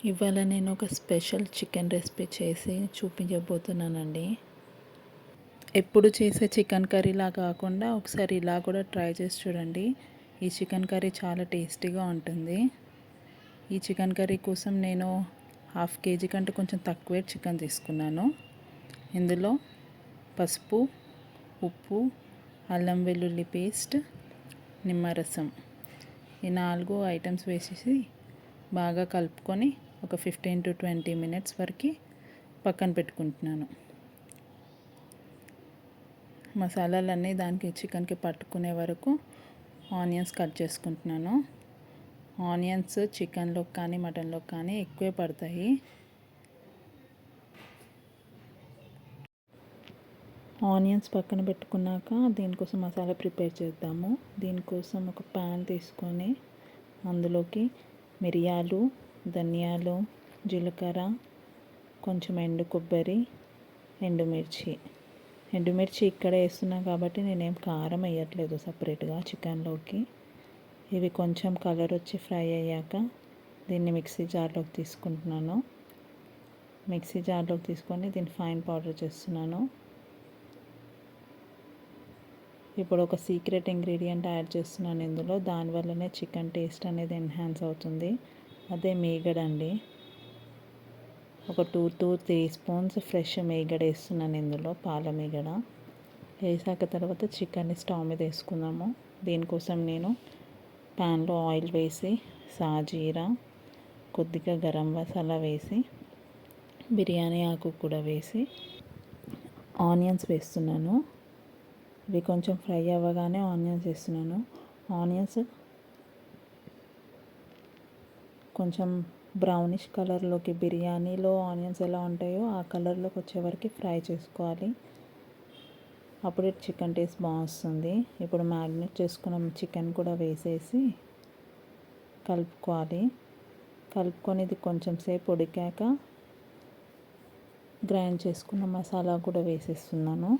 ఇవాళ నేను ఒక స్పెషల్ చికెన్ రెసిపీ చేసి చూపించబోతున్నానండి. ఎప్పుడు చేసే చికెన్ కర్రీలా కాకుండా ఒకసారి ఇలా కూడా ట్రై చేసి చూడండి. ఈ చికెన్ కర్రీ చాలా టేస్టీగా ఉంటుంది. ఈ చికెన్ కర్రీ కోసం నేను 1/2 కేజీ కంటే కొంచెం తక్కువే చికెన్ తీసుకున్నాను. ఇందులో పసుపు, ఉప్పు, అల్లం వెల్లుల్లి పేస్ట్, నిమ్మరసం ఈ 4 ఐటమ్స్ వేసేసి బాగా కలుపుకొని ఒక 15 to 20 minutes వరకు పక్కన పెట్టుకుంటున్నాను. మసాలాలన్నీ దానికి చికెన్కి పట్టుకునే వరకు ఆనియన్స్ కట్ చేసుకుంటున్నాను. ఆనియన్స్ చికెన్లో కానీ మటన్లో కానీ ఎక్కువే పడతాయి. ఆనియన్స్ పక్కన పెట్టుకున్నాక దీనికోసం మసాలా ప్రిపేర్ చేద్దాము. దీనికోసం ఒక ప్యాన్ తీసుకొని అందులోకి మిరియాలు, ధనియాలు, జీలకర్ర, కొంచెం ఎండు కొబ్బరి, ఎండుమిర్చి ఇక్కడే వేస్తున్నా కాబట్టి నేనేం కారం వేయట్లేదు సపరేట్గా చికెన్లోకి. ఇవి కొంచెం కలర్ వచ్చి ఫ్రై అయ్యాక దీన్ని మిక్సీ జార్లోకి తీసుకుంటున్నాను. మిక్సీ జార్లోకి తీసుకొని దీన్ని ఫైన్ పౌడర్ చేస్తున్నాను. ఇప్పుడు ఒక సీక్రెట్ ఇంగ్రీడియంట్ యాడ్ చేస్తున్నాను ఇందులో. దానివల్లనే చికెన్ టేస్ట్ అనేది ఎన్హాన్స్ అవుతుంది. అదే మీగడ అండి. ఒక 2-3 స్పూన్స్ ఫ్రెష్ మీగడ వేస్తున్నాను ఇందులో, పాల మీగడ వేసాక తర్వాత చికెన్ని స్టవ్ మీద వేసుకుందాము. దీనికోసం నేను ప్యాన్లో ఆయిల్ వేసి సాజీరా, కొద్దిగా గరం మసాలా వేసి, బిర్యానీ ఆకు కూడా వేసి ఆనియన్స్ వేస్తున్నాను. ఇవి కొంచెం ఫ్రై అవ్వగానే ఆనియన్స్ వేస్తున్నాను. ఆనియన్స్ కొంచెం బ్రౌనిష్ కలర్లోకి, బిర్యానీలో ఆనియన్స్ ఎలా ఉంటాయో ఆ కలర్లోకి వచ్చే వరకు ఫ్రై చేసుకోవాలి. అప్పుడే చికెన్ టేస్ట్ బాగుంటుంది. ఇప్పుడు మ్యారినేట్ చేసుకున్న చికెన్ కూడా వేసేసి కలుపుకోవాలి. కలుపుకొని ఇది కొంచెం సేపు ఉడికాక గ్రైండ్ చేసుకున్న మసాలా కూడా వేసేస్తున్నాను.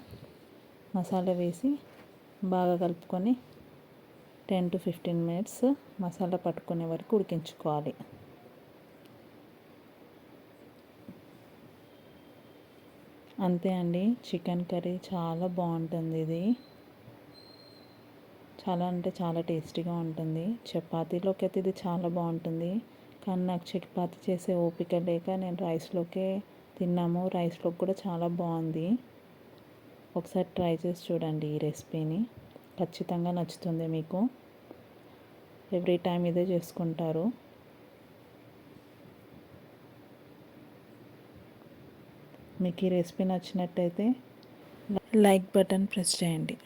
మసాలా వేసి బాగా కలుపుకొని 10 to 15 minutes మసాలా పట్టుకునే వరకు ఉడికించుకోవాలి. అంతే అండి, చికెన్ కర్రీ చాలా బాగుంటుంది. ఇది చాలా అంటే చాలా టేస్టీగా ఉంటుంది. చపాతీలోకి అయితే ఇది చాలా బాగుంటుంది. కానీ నాకు చపాతీ చేసే ఓపిక లేక నేను రైస్లోకే తిన్నాము. రైస్లోకి కూడా చాలా బాగుంది. ఒకసారి ట్రై చేసి చూడండి ఈ రెసిపీని. ఖచ్చితంగా నచ్చుతుంది మీకు. ఎవ్రీ టైం ఇదే చేసుకుంటారు. మీకు ఈ రెసిపీ నచ్చినట్టయితే లైక్ బటన్ ప్రెస్ చేయండి.